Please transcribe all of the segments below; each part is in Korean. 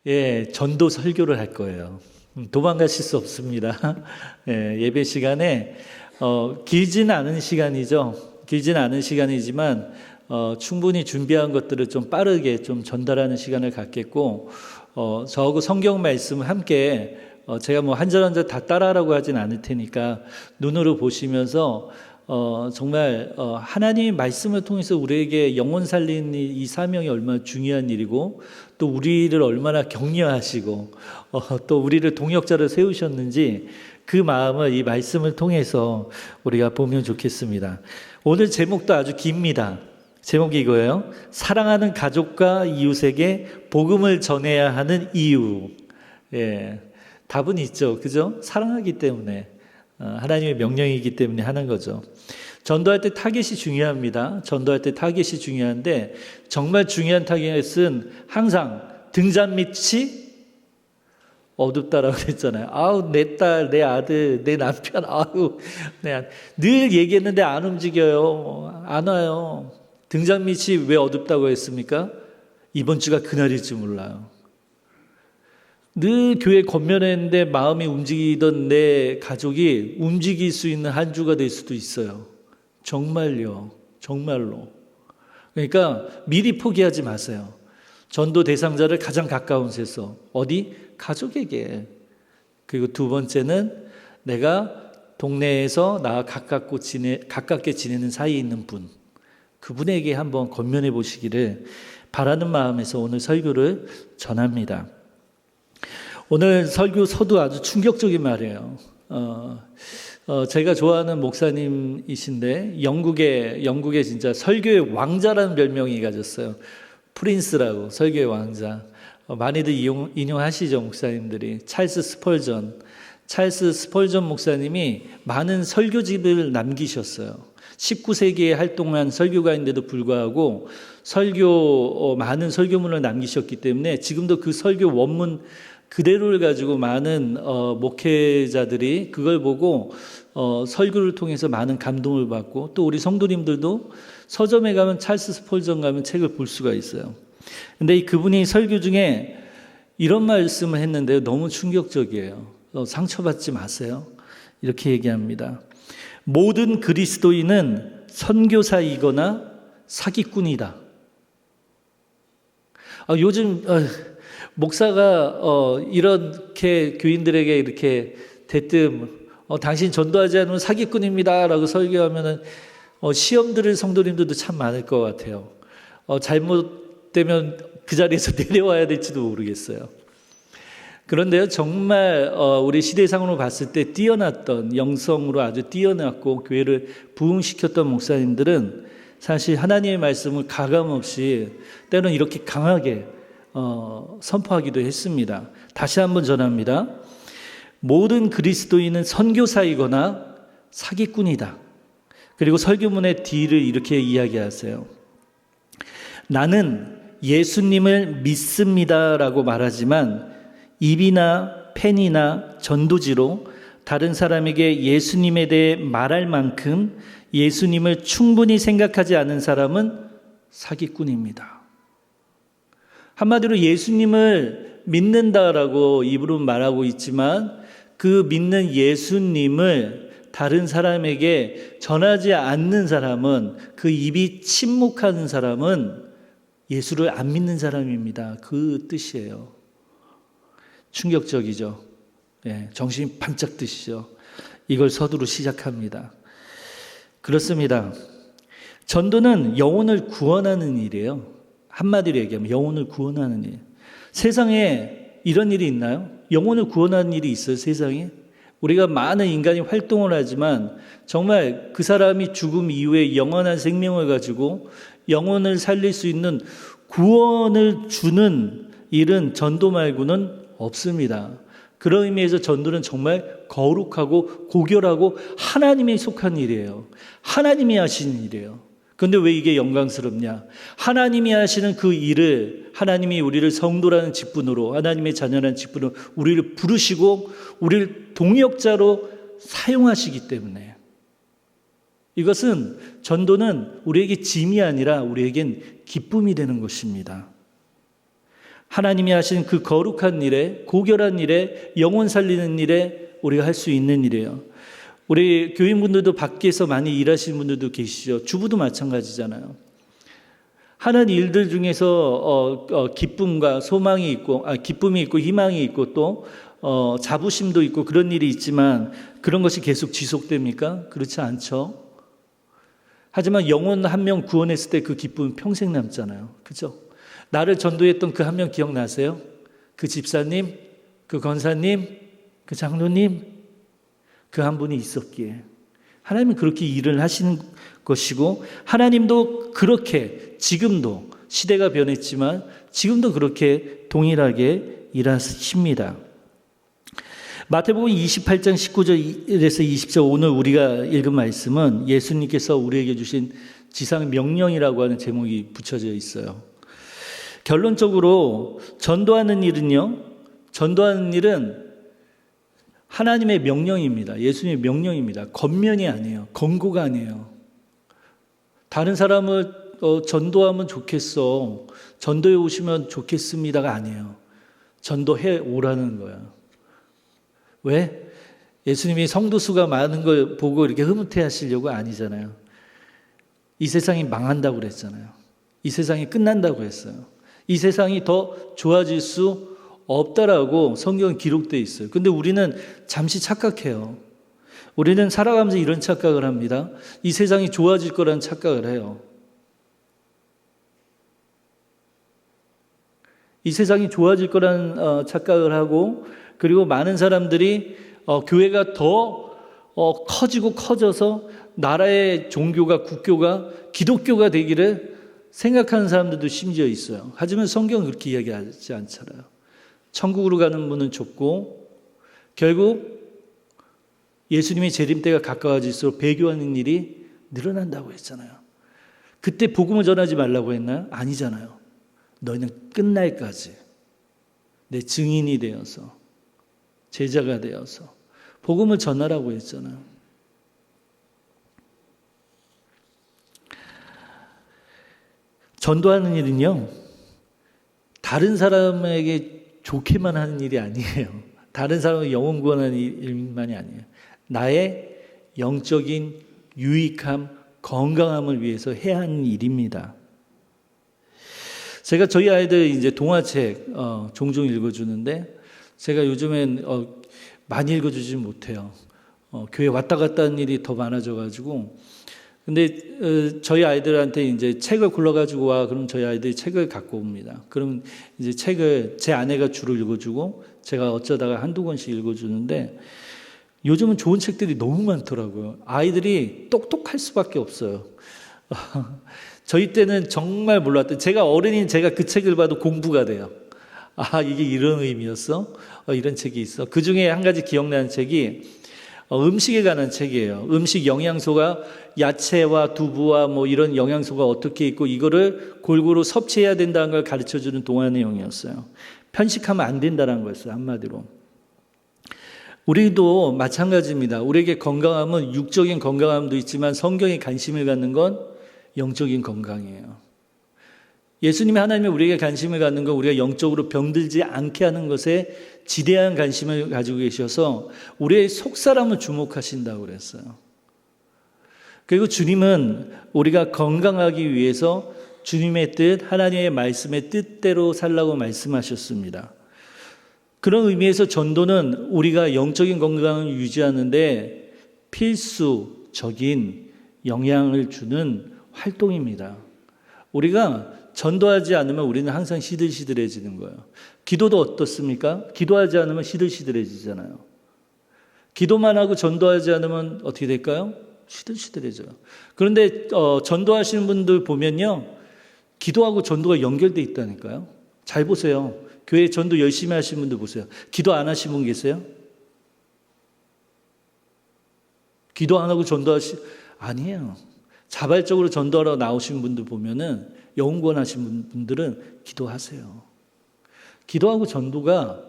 예, 전도 설교를 할 거예요. 도망가실 수 없습니다. 예, 예배 시간에 길지는 않은 시간이죠. 길지는 않은 시간이지만 충분히 준비한 것들을 좀 빠르게 좀 전달하는 시간을 갖겠고, 저하고 성경 말씀을 함께 제가 뭐 한 절 한 절 다 따라하라고 하진 않을 테니까 눈으로 보시면서 정말 하나님의 말씀을 통해서 우리에게 영혼 살리는 이 사명이 얼마나 중요한 일이고, 또 우리를 얼마나 격려하시고 또 우리를 동역자로 세우셨는지 그 마음을 이 말씀을 통해서 우리가 보면 좋겠습니다. 오늘 제목도 아주 깁니다. 제목이 이거예요. 사랑하는 가족과 이웃에게 복음을 전해야 하는 이유. 예, 답은 있죠. 그죠? 사랑하기 때문에, 하나님의 명령이기 때문에 하는 거죠. 전도할 때 타겟이 중요합니다. 전도할 때 타겟이 중요한데, 정말 중요한 타겟은 항상 등잔 밑이 어둡다라고 그랬잖아요. 아우, 내 딸, 내 아들, 내 남편, 아우, 늘 얘기했는데 안 움직여요. 안 와요. 등잔 밑이 왜 어둡다고 했습니까? 이번 주가 그날일지 몰라요. 늘 교회 건면했는데 마음이 움직이던 내 가족이 움직일 수 있는 한 주가 될 수도 있어요. 정말요. 정말로. 그러니까 미리 포기하지 마세요. 전도 대상자를 가장 가까운 데서. 어디? 가족에게. 그리고 두 번째는 내가 동네에서 나와 가깝게 지내는 사이에 있는 분. 그분에게 한번 건면해 보시기를 바라는 마음에서 오늘 설교를 전합니다. 오늘 설교 서두 아주 충격적인 말이에요. 제가 좋아하는 목사님이신데 영국의 진짜 설교의 왕자라는 별명이 가졌어요. 프린스라고, 설교의 왕자. 많이들 인용하시죠, 목사님들이. 찰스 스펄전 목사님이 많은 설교집을 남기셨어요. 19세기에 활동한 설교가인데도 불구하고 많은 설교문을 남기셨기 때문에 지금도 그 설교 원문 그대로를 가지고 많은 목회자들이 그걸 보고 설교를 통해서 많은 감동을 받고, 또 우리 성도님들도 서점에 가면 찰스 스펄전 가면 책을 볼 수가 있어요. 근데 그분이 설교 중에 이런 말씀을 했는데요, 너무 충격적이에요. 상처받지 마세요. 이렇게 얘기합니다. 모든 그리스도인은 선교사이거나 사기꾼이다. 요즘 목사가 이렇게 교인들에게 이렇게 대뜸 당신 전도하지 않으면 사기꾼입니다 라고 설교하면은 시험 들을 성도님들도 참 많을 것 같아요. 잘못되면 그 자리에서 내려와야 될지도 모르겠어요. 그런데요, 정말 우리 시대상으로 봤을 때 뛰어났던, 영성으로 아주 뛰어났고 교회를 부흥시켰던 목사님들은 사실 하나님의 말씀을 가감없이 때로는 이렇게 강하게 선포하기도 했습니다. 다시 한번 전합니다. 모든 그리스도인은 선교사이거나 사기꾼이다. 그리고 설교문의 뒤를 이렇게 이야기하세요. 나는 예수님을 믿습니다라고 말하지만 입이나 펜이나 전도지로 다른 사람에게 예수님에 대해 말할 만큼 예수님을 충분히 생각하지 않은 사람은 사기꾼입니다. 한마디로 예수님을 믿는다라고 입으로 말하고 있지만 그 믿는 예수님을 다른 사람에게 전하지 않는 사람은, 그 입이 침묵하는 사람은 예수를 안 믿는 사람입니다. 그 뜻이에요. 충격적이죠. 예, 정신이 반짝 드시죠. 이걸 서두로 시작합니다. 그렇습니다. 전도는 영혼을 구원하는 일이에요. 한마디로 얘기하면 영혼을 구원하는 일. 세상에 이런 일이 있나요? 영혼을 구원하는 일이 있어요, 세상에? 우리가 많은 인간이 활동을 하지만 정말 그 사람이 죽음 이후에 영원한 생명을 가지고 영혼을 살릴 수 있는 구원을 주는 일은 전도 말고는 없습니다. 그런 의미에서 전도는 정말 거룩하고 고결하고 하나님에 속한 일이에요. 하나님이 하시는 일이에요. 그런데 왜 이게 영광스럽냐? 하나님이 하시는 그 일을, 하나님이 우리를 성도라는 직분으로, 하나님의 자녀라는 직분으로 우리를 부르시고 우리를 동역자로 사용하시기 때문에, 이것은 전도는 우리에게 짐이 아니라 우리에겐 기쁨이 되는 것입니다. 하나님이 하신 그 거룩한 일에, 고결한 일에, 영혼 살리는 일에 우리가 할 수 있는 일이에요. 우리 교인분들도 밖에서 많이 일하시는 분들도 계시죠. 주부도 마찬가지잖아요. 하는 일들 중에서 기쁨과 소망이 있고, 기쁨이 있고 희망이 있고 또 자부심도 있고 그런 일이 있지만 그런 것이 계속 지속됩니까? 그렇지 않죠. 하지만 영혼 한 명 구원했을 때 그 기쁨은 평생 남잖아요. 그죠? 나를 전도했던 그 한 명 기억나세요? 그 집사님, 그 권사님, 그 장로님, 그 한 분이 있었기에 하나님은 그렇게 일을 하시는 것이고, 하나님도 그렇게 지금도 시대가 변했지만 지금도 그렇게 동일하게 일하십니다. 마태복음 28장 19절에서 20절, 오늘 우리가 읽은 말씀은 예수님께서 우리에게 주신 지상 명령이라고 하는 제목이 붙여져 있어요. 결론적으로 전도하는 일은 하나님의 명령입니다. 예수님의 명령입니다. 권면이 아니에요. 권고가 아니에요. 다른 사람을 전도하면 좋겠어, 전도해 오시면 좋겠습니다가 아니에요. 전도해 오라는 거야. 왜? 예수님이 성도 수가 많은 걸 보고 이렇게 흐뭇해 하시려고 아니잖아요. 이 세상이 망한다고 그랬잖아요. 이 세상이 끝난다고 했어요. 이 세상이 더 좋아질 수 없다라고 성경에 기록되어 있어요. 근데 우리는 잠시 착각해요. 우리는 살아가면서 이런 착각을 합니다. 이 세상이 좋아질 거라는 착각을 해요. 이 세상이 좋아질 거라는 착각을 하고, 그리고 많은 사람들이 교회가 더 커지고 커져서 나라의 종교가, 국교가 기독교가 되기를 생각하는 사람들도 심지어 있어요. 하지만 성경은 그렇게 이야기하지 않잖아요. 천국으로 가는 문은 좁고 결국 예수님의 재림때가 가까워질수록 배교하는 일이 늘어난다고 했잖아요. 그때 복음을 전하지 말라고 했나요? 아니잖아요. 너희는 끝날까지 내 증인이 되어서, 제자가 되어서 복음을 전하라고 했잖아요. 전도하는 일은요, 다른 사람에게 좋게만 하는 일이 아니에요. 다른 사람의 영혼 구원하는 일만이 아니에요. 나의 영적인 유익함, 건강함을 위해서 해야 하는 일입니다. 제가 저희 아이들 이제 동화책 종종 읽어주는데, 제가 요즘엔 많이 읽어주지 못해요. 교회 왔다 갔다 하는 일이 더 많아져가지고. 근데 저희 아이들한테 이제 책을 골라가지고 와, 그럼 저희 아이들이 책을 갖고 옵니다. 그럼 이제 책을 제 아내가 주로 읽어주고 제가 어쩌다가 한두 권씩 읽어주는데, 요즘은 좋은 책들이 너무 많더라고요. 아이들이 똑똑할 수밖에 없어요. 저희 때는 정말 몰랐던, 제가 어른인 제가 그 책을 봐도 공부가 돼요. 아, 이게 이런 의미였어? 이런 책이 있어. 그 중에 한 가지 기억나는 책이 음식에 관한 책이에요. 음식 영양소가 야채와 두부와 뭐 이런 영양소가 어떻게 있고 이거를 골고루 섭취해야 된다는 걸 가르쳐주는 동화 내용이었어요. 편식하면 안 된다는 거였어요, 한마디로. 우리도 마찬가지입니다. 우리에게 건강함은 육적인 건강함도 있지만 성경에 관심을 갖는 건 영적인 건강이에요. 예수님이, 하나님이 우리에게 관심을 갖는 건 우리가 영적으로 병들지 않게 하는 것에 지대한 관심을 가지고 계셔서 우리의 속사람을 주목하신다고 그랬어요. 그리고 주님은 우리가 건강하기 위해서 주님의 뜻, 하나님의 말씀의 뜻대로 살라고 말씀하셨습니다. 그런 의미에서 전도는 우리가 영적인 건강을 유지하는데 필수적인 영향을 주는 활동입니다. 우리가 전도하지 않으면 우리는 항상 시들시들해지는 거예요. 기도도 어떻습니까? 기도하지 않으면 시들시들해지잖아요. 기도만 하고 전도하지 않으면 어떻게 될까요? 시들시들해져요. 그런데 전도하시는 분들 보면요, 기도하고 전도가 연결되어 있다니까요. 잘 보세요. 교회 전도 열심히 하시는 분들 보세요. 기도 안 하신 분 계세요? 기도 안 하고 아니에요. 자발적으로 전도하러 나오신 분들 보면은 영혼 하신 분들은 기도하세요. 기도하고 전도가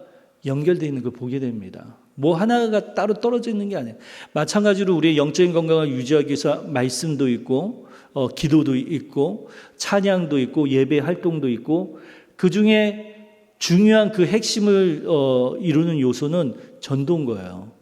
연결되어 있는 걸 보게 됩니다. 뭐 하나가 따로 떨어져 있는 게 아니에요. 마찬가지로 우리의 영적인 건강을 유지하기 위해서 말씀도 있고 기도도 있고 찬양도 있고 예배 활동도 있고, 그중에 중요한 그 핵심을 이루는 요소는 전도인 거예요.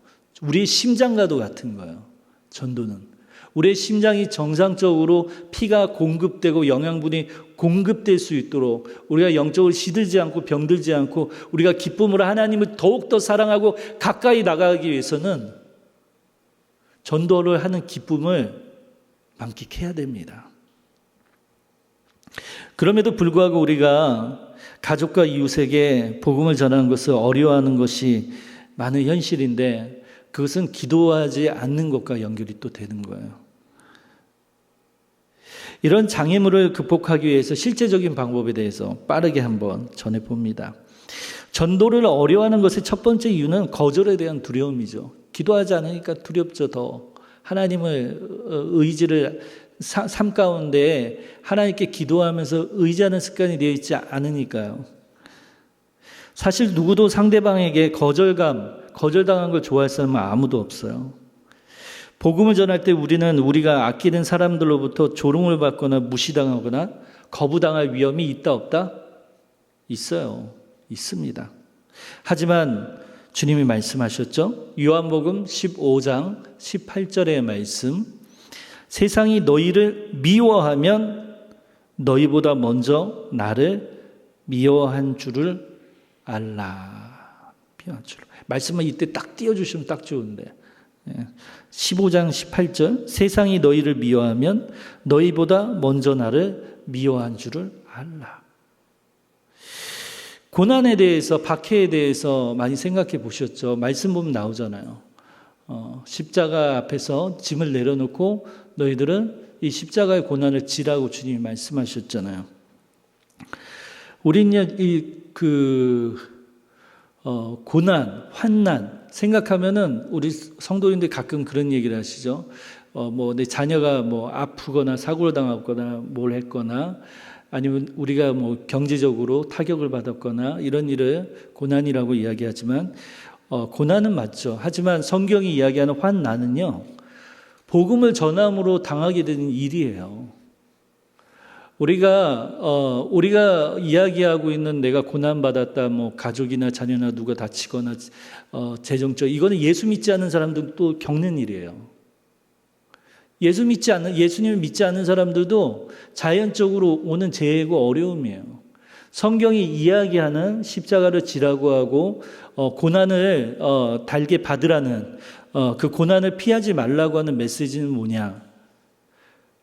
우리의 심장과도 같은 거예요. 전도는. 우리의 심장이 정상적으로 피가 공급되고 영양분이 공급될 수 있도록 우리가 영적으로 시들지 않고 병들지 않고 우리가 기쁨으로 하나님을 더욱더 사랑하고 가까이 나가기 위해서는 전도를 하는 기쁨을 만끽해야 됩니다. 그럼에도 불구하고 우리가 가족과 이웃에게 복음을 전하는 것을 어려워하는 것이 많은 현실인데 그것은 기도하지 않는 것과 연결이 또 되는 거예요. 이런 장애물을 극복하기 위해서 실제적인 방법에 대해서 빠르게 한번 전해봅니다. 전도를 어려워하는 것의 첫 번째 이유는 거절에 대한 두려움이죠. 기도하지 않으니까 두렵죠. 더 하나님을 의지를 삶 가운데 하나님께 기도하면서 의지하는 습관이 되어 있지 않으니까요. 사실 누구도 상대방에게 거절당한 걸 좋아할 사람은 아무도 없어요. 복음을 전할 때 우리는 우리가 아끼는 사람들로부터 조롱을 받거나 무시당하거나 거부당할 위험이 있다 없다? 있어요. 있습니다. 하지만 주님이 말씀하셨죠. 요한복음 15장 18절의 말씀, 세상이 너희를 미워하면 너희보다 먼저 나를 미워한 줄을 알라. 말씀은 이때 딱 띄워주시면 딱 좋은데 15장 18절, 세상이 너희를 미워하면 너희보다 먼저 나를 미워한 줄을 알라. 고난에 대해서, 박해에 대해서 많이 생각해 보셨죠? 말씀 보면 나오잖아요. 십자가 앞에서 짐을 내려놓고 너희들은 이 십자가의 고난을 지라고 주님이 말씀하셨잖아요. 우리는 고난, 환난 생각하면은 우리 성도님들 가끔 그런 얘기를 하시죠. 내 자녀가 아프거나 사고를 당했거나 뭘 했거나 아니면 우리가 경제적으로 타격을 받았거나 이런 일을 고난이라고 이야기하지만 고난은 맞죠. 하지만 성경이 이야기하는 환난은요, 복음을 전함으로 당하게 되는 일이에요. 우리가 이야기하고 있는 내가 고난받았다, 가족이나 자녀나 누가 다치거나, 이거는 예수 믿지 않는 사람들도 겪는 일이에요. 예수님을 믿지 않는 사람들도 자연적으로 오는 재해고 어려움이에요. 성경이 이야기하는 십자가를 지라고 하고, 고난을, 달게 받으라는, 그 고난을 피하지 말라고 하는 메시지는 뭐냐?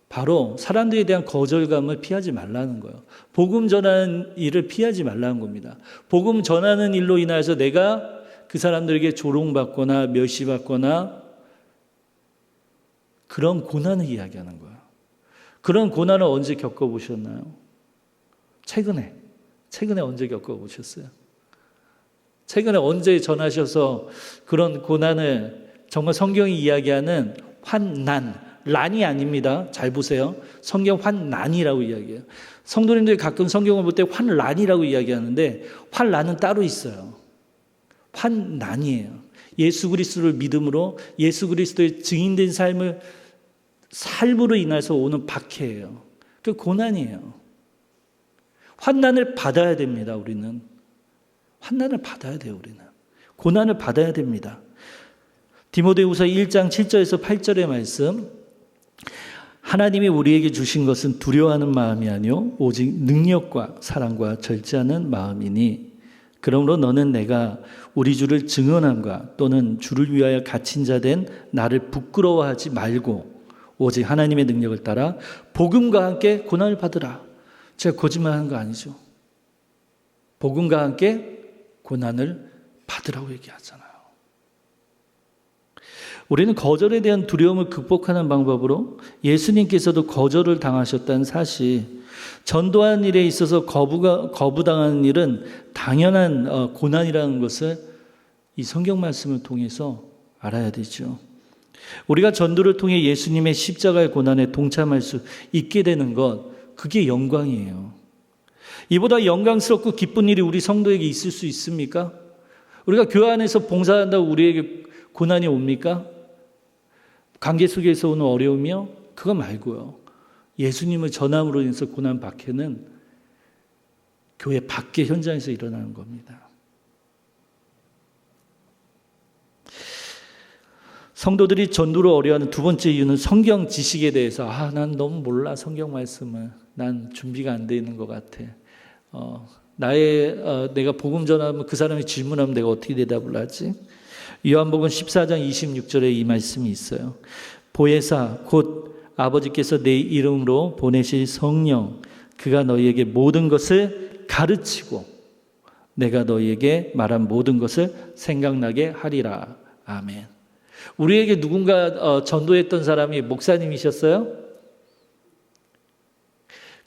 바로 사람들에 대한 거절감을 피하지 말라는 거예요. 복음 전하는 일을 피하지 말라는 겁니다. 복음 전하는 일로 인하여서 내가 그 사람들에게 조롱받거나 멸시받거나 그런 고난을 이야기하는 거예요. 그런 고난을 언제 겪어보셨나요? 최근에 언제 겪어보셨어요? 최근에 언제 전하셔서 그런 고난을 정말 성경이 이야기하는 란이 아닙니다. 잘 보세요. 성경 환난이라고 이야기해요. 성도님들이 가끔 성경을 볼 때 환란이라고 이야기하는데 환란은 따로 있어요. 환난이에요. 예수 그리스도를 믿음으로 예수 그리스도의 증인된 삶으로 인해서 오는 박해예요. 그 고난이에요. 환난을 받아야 됩니다. 우리는 환난을 받아야 돼요. 우리는 고난을 받아야 됩니다. 디모데후서 1장 7절에서 8절의 말씀, 하나님이 우리에게 주신 것은 두려워하는 마음이 아니요 오직 능력과 사랑과 절제하는 마음이니 그러므로 너는 내가 우리 주를 증언함과 또는 주를 위하여 갇힌 자 된 나를 부끄러워하지 말고 오직 하나님의 능력을 따라 복음과 함께 고난을 받으라. 제가 거짓말한 거 아니죠. 복음과 함께 고난을 받으라고 얘기하잖아요. 우리는 거절에 대한 두려움을 극복하는 방법으로 예수님께서도 거절을 당하셨다는 사실, 전도하는 일에 있어서 거부당하는 일은 당연한 고난이라는 것을 이 성경 말씀을 통해서 알아야 되죠. 우리가 전도를 통해 예수님의 십자가의 고난에 동참할 수 있게 되는 것, 그게 영광이에요. 이보다 영광스럽고 기쁜 일이 우리 성도에게 있을 수 있습니까? 우리가 교회 안에서 봉사한다고 우리에게 고난이 옵니까? 관계 속에서 오는 어려움이요? 그거 말고요. 예수님을 전함으로 인해서 고난 박해는 교회 밖의 현장에서 일어나는 겁니다. 성도들이 전도를 어려워하는 두 번째 이유는 성경 지식에 대해서 난 너무 몰라 성경 말씀을. 난 준비가 안 돼 있는 것 같아. 내가 복음 전하면 그 사람이 질문하면 내가 어떻게 대답을 하지? 요한복음 14장 26절에 이 말씀이 있어요. 보혜사 곧 아버지께서 내 이름으로 보내실 성령 그가 너희에게 모든 것을 가르치고 내가 너희에게 말한 모든 것을 생각나게 하리라. 아멘. 우리에게 누군가 전도했던 사람이 목사님이셨어요?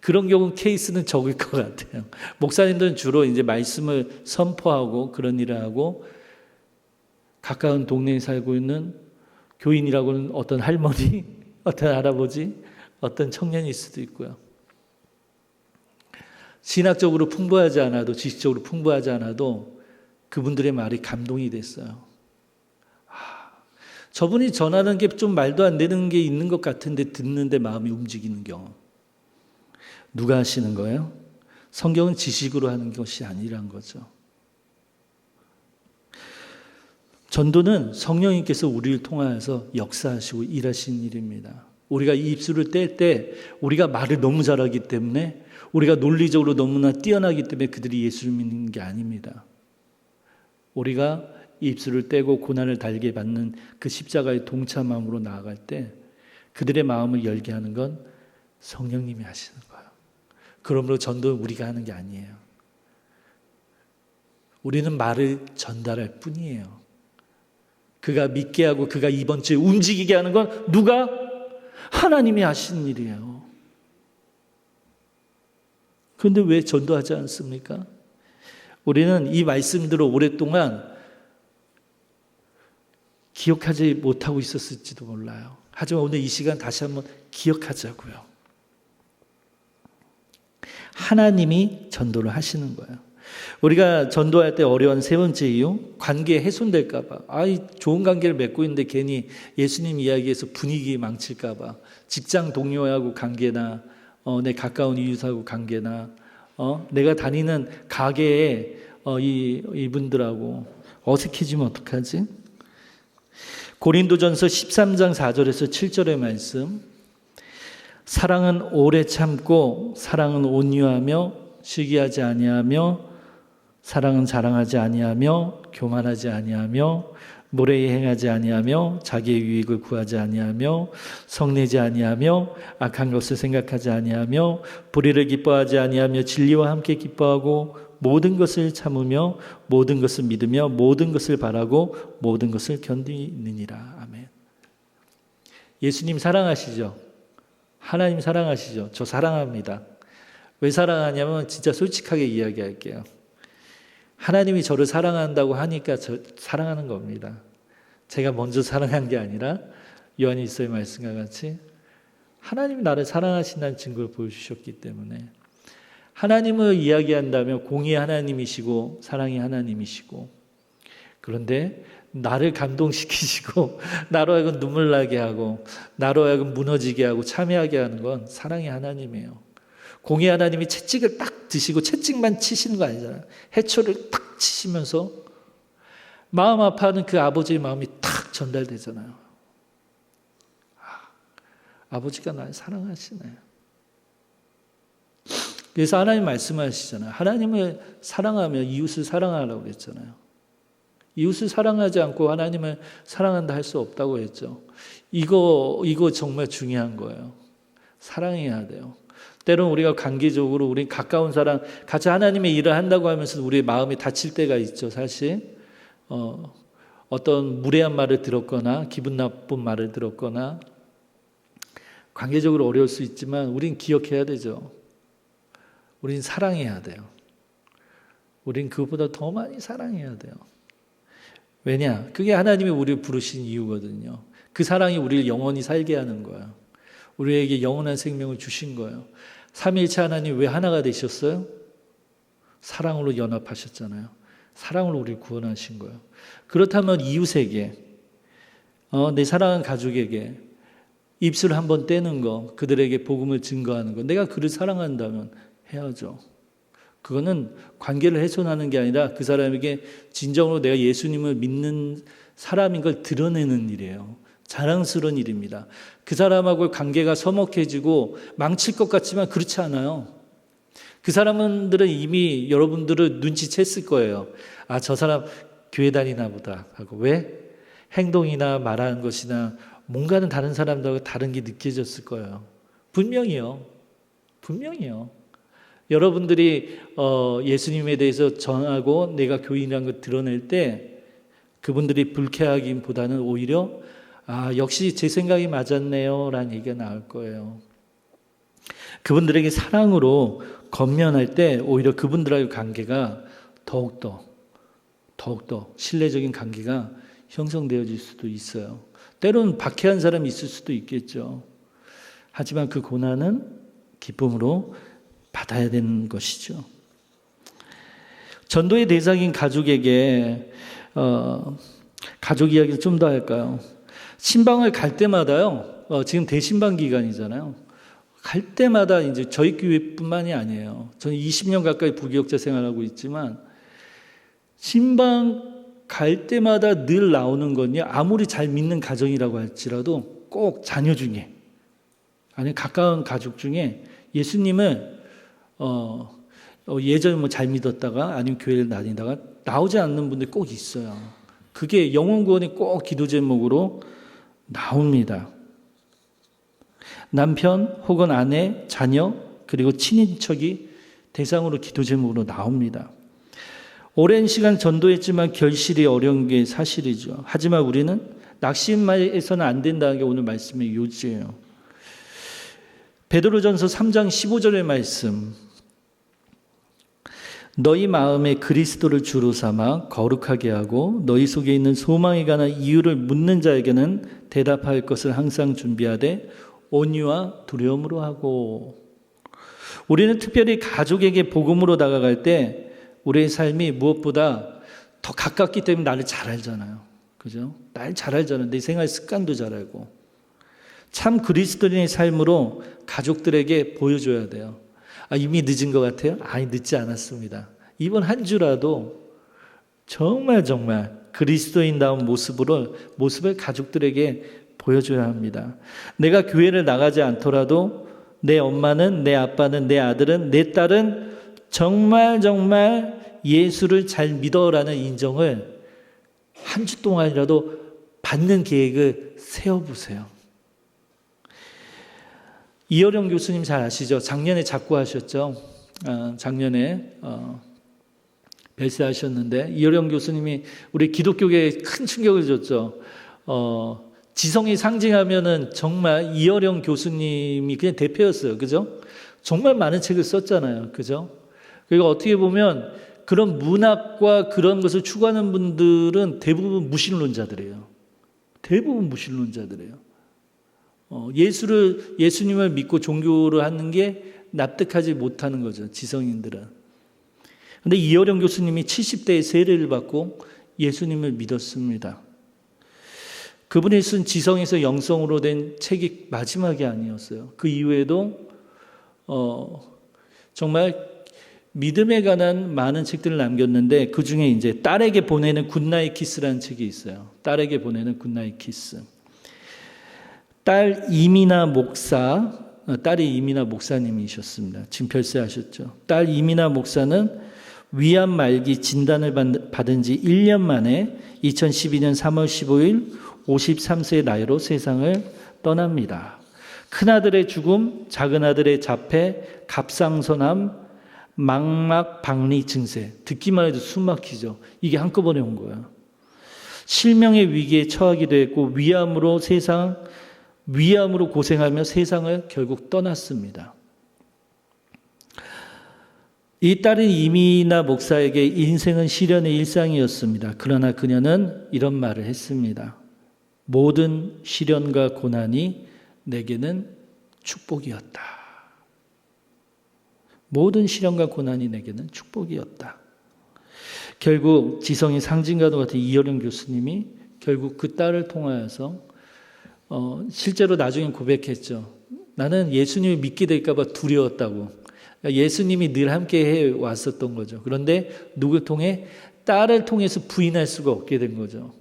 그런 경우 케이스는 적을 것 같아요. 목사님들은 주로 이제 말씀을 선포하고 그런 일을 하고 가까운 동네에 살고 있는 교인이라고는 어떤 할머니, 어떤 할아버지, 어떤 청년일 수도 있고요. 신학적으로 풍부하지 않아도 지식적으로 풍부하지 않아도 그분들의 말이 감동이 됐어요. 저분이 전하는 게 좀 말도 안 되는 게 있는 것 같은데 듣는데 마음이 움직이는 경험. 누가 하시는 거예요? 성경은 지식으로 하는 것이 아니란 거죠. 전도는 성령님께서 우리를 통하여서 역사하시고 일하시는 일입니다. 우리가 이 입술을 뗄 때 우리가 말을 너무 잘하기 때문에 우리가 논리적으로 너무나 뛰어나기 때문에 그들이 예수를 믿는 게 아닙니다. 우리가 이 입술을 떼고 고난을 달게 받는 그 십자가의 동참함으로 나아갈 때 그들의 마음을 열게 하는 건 성령님이 하시는 거예요. 그러므로 전도는 우리가 하는 게 아니에요. 우리는 말을 전달할 뿐이에요. 그가 믿게 하고 그가 이번 주에 움직이게 하는 건 누가? 하나님이 하시는 일이에요. 그런데 왜 전도하지 않습니까? 우리는 이 말씀들을 오랫동안 기억하지 못하고 있었을지도 몰라요. 하지만 오늘 이 시간 다시 한번 기억하자고요. 하나님이 전도를 하시는 거예요. 우리가 전도할 때 어려운 세 번째 이유, 관계 훼손될까 봐. 좋은 관계를 맺고 있는데 괜히 예수님 이야기에서 분위기 망칠까 봐. 직장 동료하고 관계나 내 가까운 이웃하고 관계나 내가 다니는 가게에 이분들하고 어색해지면 어떡하지? 고린도전서 13장 4절에서 7절의 말씀. 사랑은 오래 참고 사랑은 온유하며 시기하지 아니하며 사랑은 자랑하지 아니하며 교만하지 아니하며 무례히 행하지 아니하며 자기의 유익을 구하지 아니하며 성내지 아니하며 악한 것을 생각하지 아니하며 불의를 기뻐하지 아니하며 진리와 함께 기뻐하고 모든 것을 참으며 모든 것을 믿으며 모든 것을 바라고 모든 것을 견디느니라. 아멘. 예수님 사랑하시죠? 하나님 사랑하시죠? 저 사랑합니다. 왜 사랑하냐면 진짜 솔직하게 이야기할게요. 하나님이 저를 사랑한다고 하니까 저 사랑하는 겁니다. 제가 먼저 사랑한 게 아니라 요한일서의 말씀과 같이 하나님이 나를 사랑하신다는 증거를 보여주셨기 때문에 하나님을 이야기한다면 공의 하나님이시고 사랑의 하나님이시고 그런데 나를 감동시키시고 나로 하여금 눈물 나게 하고 나로 하여금 무너지게 하고 참여하게 하는 건 사랑의 하나님이에요. 공의 하나님이 채찍을 딱 드시고 채찍만 치시는 거 아니잖아요. 해초를 탁 치시면서 마음 아파하는 그 아버지의 마음이 탁 전달되잖아요. 아버지가 나를 사랑하시네. 그래서 하나님 말씀하시잖아요. 하나님을 사랑하며 이웃을 사랑하라고 그랬잖아요. 이웃을 사랑하지 않고 하나님을 사랑한다 할 수 없다고 했죠. 이거 정말 중요한 거예요. 사랑해야 돼요. 때로는 우리가 관계적으로 우리 가까운 사람 같이 하나님의 일을 한다고 하면서 우리의 마음이 다칠 때가 있죠. 사실 어떤 무례한 말을 들었거나 기분 나쁜 말을 들었거나 관계적으로 어려울 수 있지만 우린 기억해야 되죠. 우린 사랑해야 돼요. 우린 그것보다 더 많이 사랑해야 돼요. 왜냐? 그게 하나님이 우리를 부르신 이유거든요. 그 사랑이 우리를 영원히 살게 하는 거예요. 우리에게 영원한 생명을 주신 거예요. 삼위일체 하나님 왜 하나가 되셨어요? 사랑으로 연합하셨잖아요. 사랑으로 우리를 구원하신 거예요. 그렇다면 이웃에게 내 사랑하는 가족에게 입술 한번 떼는 거, 그들에게 복음을 증거하는 거, 내가 그를 사랑한다면 해야죠. 그거는 관계를 훼손하는 게 아니라 그 사람에게 진정으로 내가 예수님을 믿는 사람인 걸 드러내는 일이에요. 자랑스러운 일입니다. 그 사람하고 관계가 서먹해지고 망칠 것 같지만 그렇지 않아요. 그 사람들은 이미 여러분들을 눈치챘을 거예요. 아, 저 사람 교회 다니나 보다 하고. 왜? 행동이나 말하는 것이나 뭔가는 다른 사람들하고 다른 게 느껴졌을 거예요. 분명히요. 여러분들이 예수님에 대해서 전하고 내가 교인이라는 걸 드러낼 때 그분들이 불쾌하기보다는 오히려 역시 제 생각이 맞았네요 라는 얘기가 나올 거예요. 그분들에게 사랑으로 건면할 때 오히려 그분들과의 관계가 더욱더 신뢰적인 관계가 형성되어질 수도 있어요. 때로는 박해한 사람이 있을 수도 있겠죠. 하지만 그 고난은 기쁨으로 받아야 되는 것이죠. 전도의 대상인 가족에게 가족 이야기를 좀 더 할까요? 신방을 갈 때마다요. 지금 대신방 기간이잖아요. 갈 때마다 이제 저희 교회뿐만이 아니에요. 저는 20년 가까이 부교역자 생활하고 있지만 신방 갈 때마다 늘 나오는 건요. 아무리 잘 믿는 가정이라고 할지라도 꼭 자녀 중에 아니 가까운 가족 중에 예수님을 예전에 잘 믿었다가 아니면 교회를 다니다가 나오지 않는 분들이 꼭 있어요. 그게 영혼 구원이 꼭 기도 제목으로 나옵니다. 남편 혹은 아내, 자녀 그리고 친인척이 대상으로 기도 제목으로 나옵니다. 오랜 시간 전도했지만 결실이 어려운 게 사실이죠. 하지만 우리는 낙심해서는 안 된다는 게 오늘 말씀의 요지예요. 베드로전서 3장 15절의 말씀. 너희 마음에 그리스도를 주로 삼아 거룩하게 하고 너희 속에 있는 소망에 관한 이유를 묻는 자에게는 대답할 것을 항상 준비하되 온유와 두려움으로 하고. 우리는 특별히 가족에게 복음으로 다가갈 때 우리의 삶이 무엇보다 더 가깝기 때문에 나를 잘 알잖아요. 그죠? 날 잘 알잖아요. 내 생활 습관도 잘 알고. 참 그리스도인의 삶으로 가족들에게 보여줘야 돼요. 이미 늦은 것 같아요? 아니, 늦지 않았습니다. 이번 한 주라도 정말 그리스도인다운 모습을 가족들에게 보여줘야 합니다. 내가 교회를 나가지 않더라도 내 엄마는, 내 아빠는, 내 아들은, 내 딸은 정말 예수를 잘 믿어라는 인정을 한 주 동안이라도 받는 계획을 세워보세요. 이어령 교수님 잘 아시죠? 작년에 작고하셨죠? 작년에 별세하셨는데 이어령 교수님이 우리 기독교계에 큰 충격을 줬죠. 지성이 상징하면은 정말 이어령 교수님이 그냥 대표였어요. 그죠? 정말 많은 책을 썼잖아요. 그죠? 그리고 어떻게 보면 그런 문학과 그런 것을 추구하는 분들은 대부분 무신론자들이에요. 예수님을 믿고 종교를 하는 게 납득하지 못하는 거죠. 지성인들은. 그런데 이어령 교수님이 70대에 세례를 받고 예수님을 믿었습니다. 그분이 쓴 지성에서 영성으로 된 책이 마지막이 아니었어요. 그 이후에도 정말 믿음에 관한 많은 책들을 남겼는데 그 중에 이제 딸에게 보내는 굿나잇 키스라는 책이 있어요. 딸에게 보내는 굿나잇 키스. 딸이 이미나 목사님이셨습니다. 지금 별세하셨죠. 딸 이미나 목사는 위암 말기 진단을 받은 지 1년 만에 2012년 3월 15일 53세의 나이로 세상을 떠납니다. 큰아들의 죽음, 작은아들의 자폐, 갑상선암, 망막 박리 증세. 듣기만 해도 숨 막히죠. 이게 한꺼번에 온 거예요. 실명의 위기에 처하기도 했고 위암으로 고생하며 세상을 결국 떠났습니다. 이 딸인 이미나 목사에게 인생은 시련의 일상이었습니다. 그러나 그녀는 이런 말을 했습니다. 모든 시련과 고난이 내게는 축복이었다. 모든 시련과 고난이 내게는 축복이었다. 결국 지성의 상징과도 같은 이어령 교수님이 결국 그 딸을 통하여서 실제로 나중에 고백했죠. 나는 예수님을 믿게 될까 봐 두려웠다고. 그러니까 예수님이 늘 함께 해 왔었던 거죠. 그런데 누굴 통해? 딸을 통해서 부인할 수가 없게 된 거죠.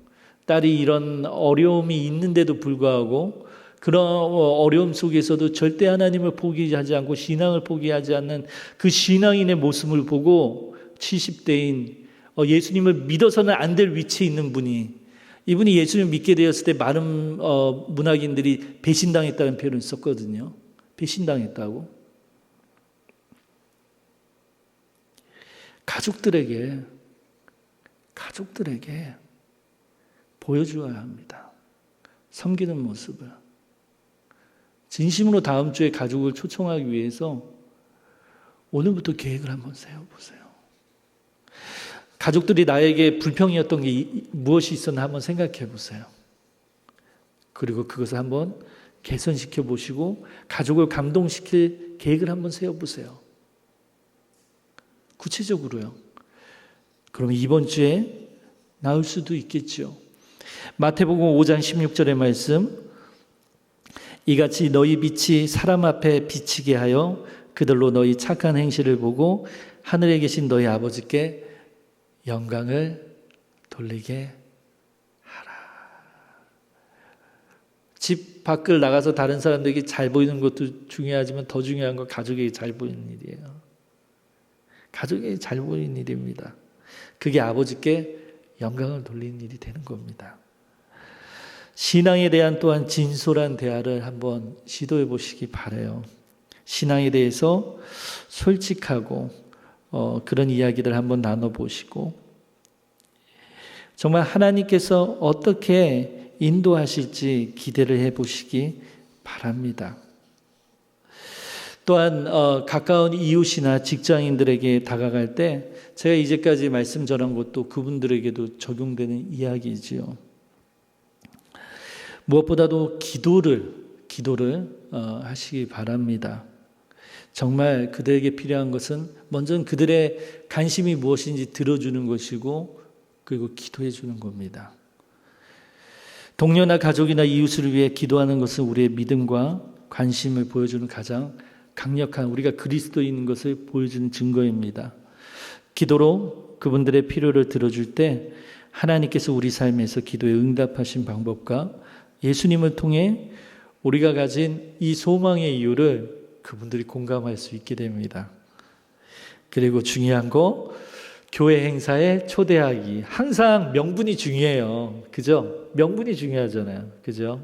딸이 이런 어려움이 있는데도 불구하고 그런 어려움 속에서도 절대 하나님을 포기하지 않고 신앙을 포기하지 않는 그 신앙인의 모습을 보고 70대인 예수님을 믿어서는 안 될 위치에 있는 분이, 이분이 예수님을 믿게 되었을 때 많은 문학인들이 배신당했다는 표현을 썼거든요. 배신당했다고. 가족들에게 보여주어야 합니다. 섬기는 모습을. 진심으로 다음 주에 가족을 초청하기 위해서 오늘부터 계획을 한번 세워보세요. 가족들이 나에게 불평이었던 게 무엇이 있었나 한번 생각해 보세요. 그리고 그것을 한번 개선시켜 보시고 가족을 감동시킬 계획을 한번 세워보세요. 구체적으로요. 그럼 이번 주에 나올 수도 있겠죠. 마태복음 5장 16절의 말씀, 이같이 너희 빛이 사람 앞에 비치게 하여 그들로 너희 착한 행실을 보고 하늘에 계신 너희 아버지께 영광을 돌리게 하라. 집 밖을 나가서 다른 사람들에게 잘 보이는 것도 중요하지만 더 중요한 건 가족에게 잘 보이는 일이에요. 가족에게 잘 보이는 일입니다. 그게 아버지께 영광을 돌리는 일이 되는 겁니다. 신앙에 대한 또한 진솔한 대화를 한번 시도해 보시기 바라요. 신앙에 대해서 솔직하고 그런 이야기를 한번 나눠보시고 정말 하나님께서 어떻게 인도하실지 기대를 해보시기 바랍니다. 또한 가까운 이웃이나 직장인들에게 다가갈 때 제가 이제까지 말씀 전한 것도 그분들에게도 적용되는 이야기지요. 무엇보다도 기도를 하시기 바랍니다. 정말 그들에게 필요한 것은 먼저는 그들의 관심이 무엇인지 들어주는 것이고 그리고 기도해 주는 겁니다. 동료나 가족이나 이웃을 위해 기도하는 것은 우리의 믿음과 관심을 보여주는 가장 강력한, 우리가 그리스도인인 것을 보여주는 증거입니다. 기도로 그분들의 필요를 들어줄 때 하나님께서 우리 삶에서 기도에 응답하신 방법과 예수님을 통해 우리가 가진 이 소망의 이유를 그분들이 공감할 수 있게 됩니다. 그리고 중요한 거, 교회 행사에 초대하기. 항상 명분이 중요해요. 그죠? 명분이 중요하잖아요. 그죠?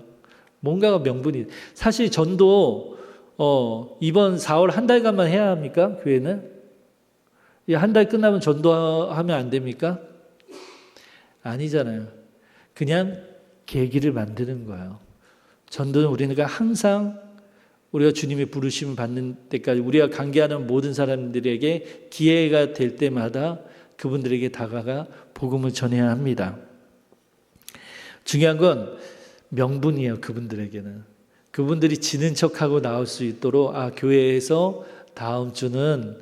뭔가가 명분이. 사실 전도 이번 4월 한 달간만 해야 합니까? 교회는? 한 달 끝나면 전도하면 안 됩니까? 아니잖아요. 그냥 계기를 만드는 거예요. 전도는 우리가 항상 우리가 주님의 부르심을 받는 때까지 우리가 관계하는 모든 사람들에게 기회가 될 때마다 그분들에게 다가가 복음을 전해야 합니다. 중요한 건 명분이에요. 그분들에게는. 그분들이 지는 척하고 나올 수 있도록 교회에서 다음 주는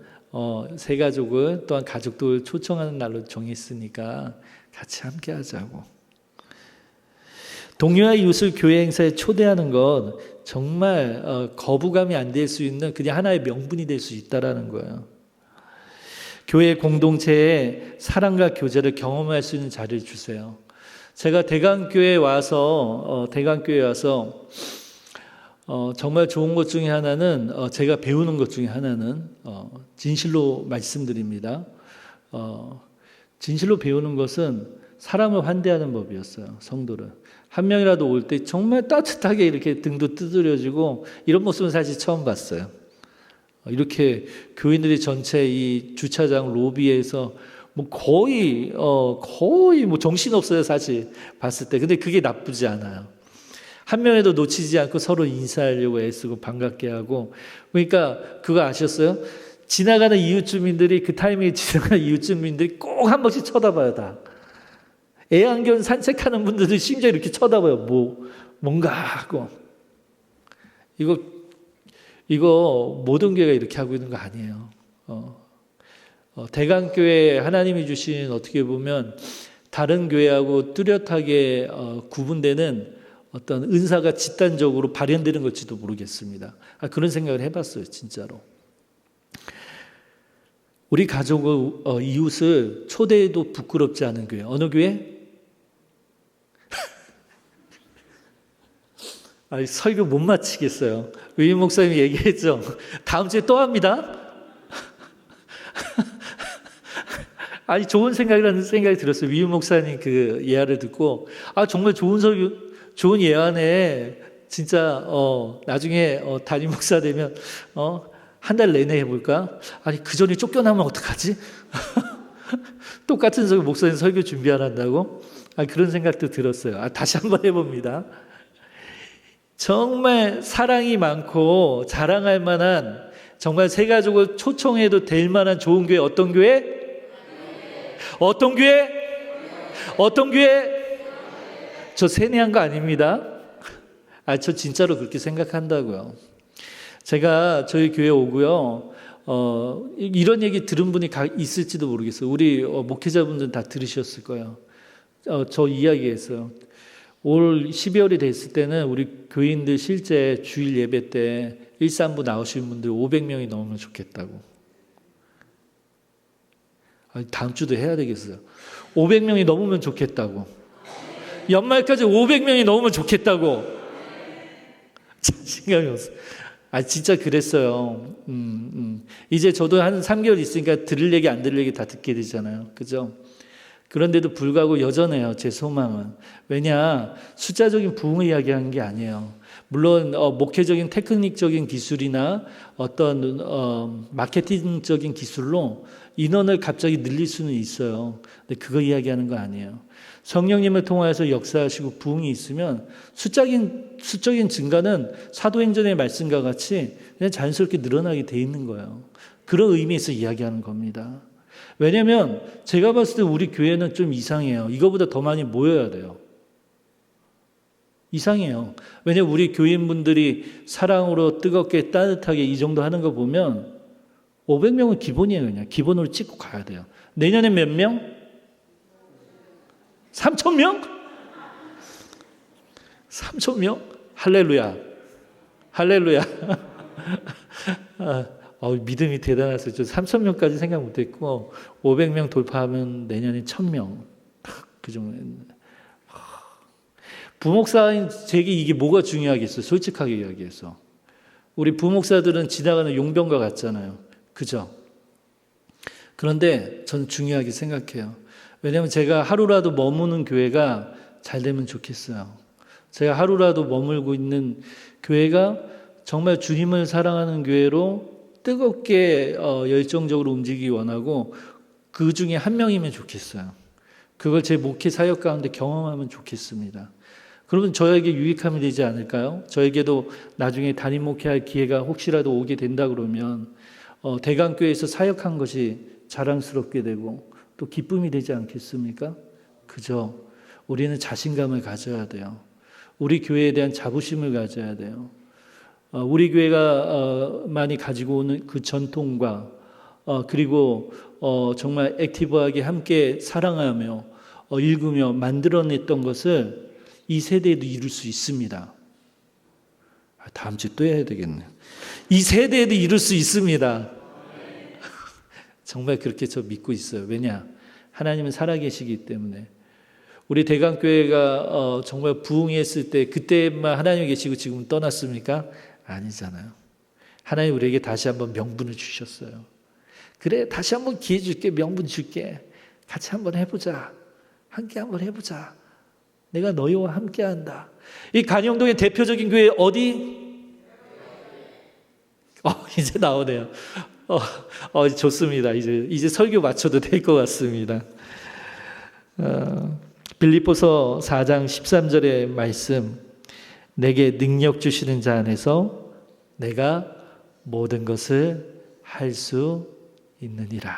새 가족을 또한 가족들 초청하는 날로 정했으니까 같이 함께 하자고. 동료와 이웃을 교회 행사에 초대하는 건 정말 거부감이 안 될 수 있는 그냥 하나의 명분이 될 수 있다는 거예요. 교회 공동체의 사랑과 교제를 경험할 수 있는 자리를 주세요. 제가 대강교회에 와서 정말 좋은 것 중에 하나는 제가 배우는 것 중에 하나는 진실로 말씀드립니다. 진실로 배우는 것은 사람을 환대하는 법이었어요. 성도를. 한 명이라도 올 때 정말 따뜻하게 이렇게 등도 두드려주고 이런 모습은 사실 처음 봤어요. 이렇게 교인들이 전체 이 주차장 로비에서 뭐 거의 뭐 정신없어요, 사실 봤을 때. 근데 그게 나쁘지 않아요. 한 명에도 놓치지 않고 서로 인사하려고 애쓰고 반갑게 하고. 그러니까 그거 아셨어요? 지나가는 이웃 주민들이 그 타이밍에 지나가는 이웃 주민들이 꼭 한 번씩 쳐다봐요, 다. 애완견 산책하는 분들도 심지어 이렇게 쳐다봐요. 뭔가 하고. 이거 모든 교회가 이렇게 하고 있는 거 아니에요. 대강교회 하나님이 주신 어떻게 보면 다른 교회하고 뚜렷하게 구분되는 어떤 은사가 집단적으로 발현되는 걸지도 모르겠습니다. 그런 생각을 해봤어요, 진짜로. 우리 가족을 이웃을 초대해도 부끄럽지 않은 교회. 어느 교회? 설교 못 마치겠어요. 위임 목사님이 얘기했죠. 다음 주에 또 합니다. 좋은 생각이라는 생각이 들었어요. 위임 목사님 그 예화를 듣고, 정말 좋은 설교, 좋은 예화네. 진짜, 나중에, 담임 목사 되면, 한 달 내내 해볼까? 그 전에 쫓겨나면 어떡하지? 똑같은 목사님 설교 준비 안 한다고? 그런 생각도 들었어요. 다시 한번 해봅니다. 정말 사랑이 많고 자랑할 만한, 정말 새 가족을 초청해도 될 만한 좋은 교회, 어떤 교회? 어떤 교회? 어떤 교회? 저 세뇌한 거 아닙니다. 저 진짜로 그렇게 생각한다고요. 제가 저희 교회 오고요. 이런 얘기 들은 분이 있을지도 모르겠어요. 우리 목회자분들은 다 들으셨을 거예요. 저 이야기했어요. 올 12월이 됐을 때는 우리 교인들 실제 주일 예배 때 일산부 나오시는 분들 500명이 넘으면 좋겠다고. 다음 주도 해야 되겠어요. 500명이 넘으면 좋겠다고. 연말까지 500명이 넘으면 좋겠다고. 자신감이 없어요. 진짜 그랬어요. 이제 저도 한 3개월 있으니까 들을 얘기 안 들을 얘기 다 듣게 되잖아요. 그죠? 그런데도 불구하고 여전해요. 제 소망은. 왜냐, 숫자적인 부흥을 이야기하는 게 아니에요. 물론 목회적인 테크닉적인 기술이나 어떤 마케팅적인 기술로 인원을 갑자기 늘릴 수는 있어요. 근데 그거 이야기하는 거 아니에요. 성령님을 통하여서 역사하시고 부흥이 있으면 수적인 증가는 사도행전의 말씀과 같이 그냥 자연스럽게 늘어나게 돼 있는 거예요. 그런 의미에서 이야기하는 겁니다. 왜냐하면 제가 봤을 때 우리 교회는 좀 이상해요. 이거보다 더 많이 모여야 돼요. 이상해요. 왜냐하면 우리 교인분들이 사랑으로 뜨겁게 따뜻하게 이 정도 하는 거 보면 500명은 기본이에요. 그냥 기본으로 찍고 가야 돼요. 내년에 몇 명? 3,000명? 3,000명? 할렐루야. 할렐루야. 믿음이 대단하세요. 저 3,000명까지 생각 못했고 500명 돌파하면 내년에 1,000명. 그 정도. 부목사인 제게 이게 뭐가 중요하겠어요? 솔직하게 이야기해서. 우리 부목사들은 지나가는 용병과 같잖아요. 그죠? 그런데 전 중요하게 생각해요. 왜냐하면 제가 하루라도 머무는 교회가 잘 되면 좋겠어요. 제가 하루라도 머물고 있는 교회가 정말 주님을 사랑하는 교회로 뜨겁게 열정적으로 움직이기 원하고 그 중에 한 명이면 좋겠어요. 그걸 제 목회 사역 가운데 경험하면 좋겠습니다. 그러면 저에게 유익함이 되지 않을까요? 저에게도 나중에 담임 목회할 기회가 혹시라도 오게 된다 그러면 대강교회에서 사역한 것이 자랑스럽게 되고 또 기쁨이 되지 않겠습니까? 그죠? 우리는 자신감을 가져야 돼요. 우리 교회에 대한 자부심을 가져야 돼요. 우리 교회가 많이 가지고 오는 그 전통과 그리고 정말 액티브하게 함께 사랑하며 읽으며 만들어냈던 것을 이 세대에도 이룰 수 있습니다. 다음 주에 또 해야 되겠네. 이 세대에도 이룰 수 있습니다. 정말 그렇게 저 믿고 있어요. 왜냐? 하나님은 살아계시기 때문에. 우리 대강교회가 정말 부흥했을 때 그때만 하나님이 계시고 지금 떠났습니까? 아니잖아요. 하나님 우리에게 다시 한번 명분을 주셨어요. 그래, 다시 한번 기회 줄게, 명분 줄게. 같이 한번 해보자. 함께 한번 해보자. 내가 너희와 함께한다. 이 간영동의 대표적인 교회 어디? 이제 나오네요. 좋습니다. 이제 설교 맞춰도 될 것 같습니다. 빌립보서 4장 13절의 말씀, 내게 능력 주시는 자 안에서 내가 모든 것을 할 수 있느니라.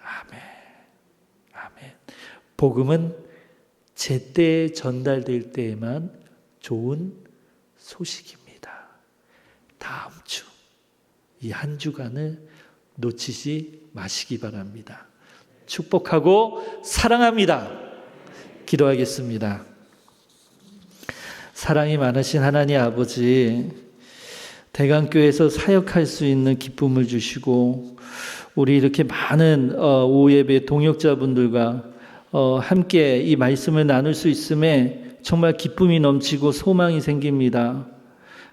아멘. 아멘. 복음은 제때에 전달될 때에만 좋은 소식입니다. 다음 주, 이 한 주간을 놓치지 마시기 바랍니다. 축복하고 사랑합니다. 기도하겠습니다. 사랑이 많으신 하나님 아버지, 대강교회에서 사역할 수 있는 기쁨을 주시고 우리 이렇게 많은 오후 예배 동역자분들과 함께 이 말씀을 나눌 수 있음에 정말 기쁨이 넘치고 소망이 생깁니다.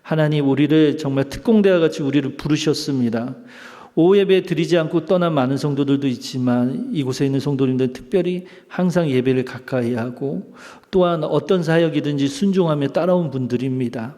하나님 우리를 정말 특공대와 같이 우리를 부르셨습니다. 오후 예배 드리지 않고 떠난 많은 성도들도 있지만 이곳에 있는 성도님들은 특별히 항상 예배를 가까이 하고 또한 어떤 사역이든지 순종하며 따라온 분들입니다.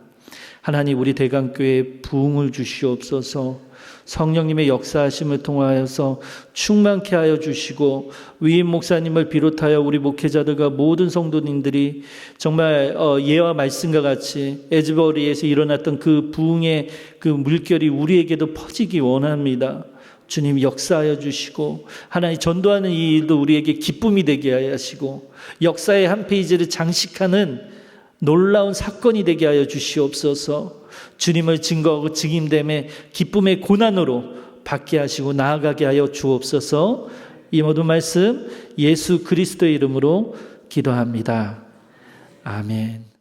하나님 우리 대강교회에 부흥을 주시옵소서. 성령님의 역사하심을 통하여서 충만케 하여 주시고 위임 목사님을 비롯하여 우리 목회자들과 모든 성도님들이 정말 예와 말씀과 같이 에즈버리에서 일어났던 그 부흥의 그 물결이 우리에게도 퍼지기 원합니다. 주님 역사하여 주시고 하나님 전도하는 이 일도 우리에게 기쁨이 되게 하시고 역사의 한 페이지를 장식하는 놀라운 사건이 되게 하여 주시옵소서. 주님을 증거하고 증인됨의 기쁨의 고난으로 받게 하시고 나아가게 하여 주옵소서. 이 모든 말씀 예수 그리스도의 이름으로 기도합니다. 아멘.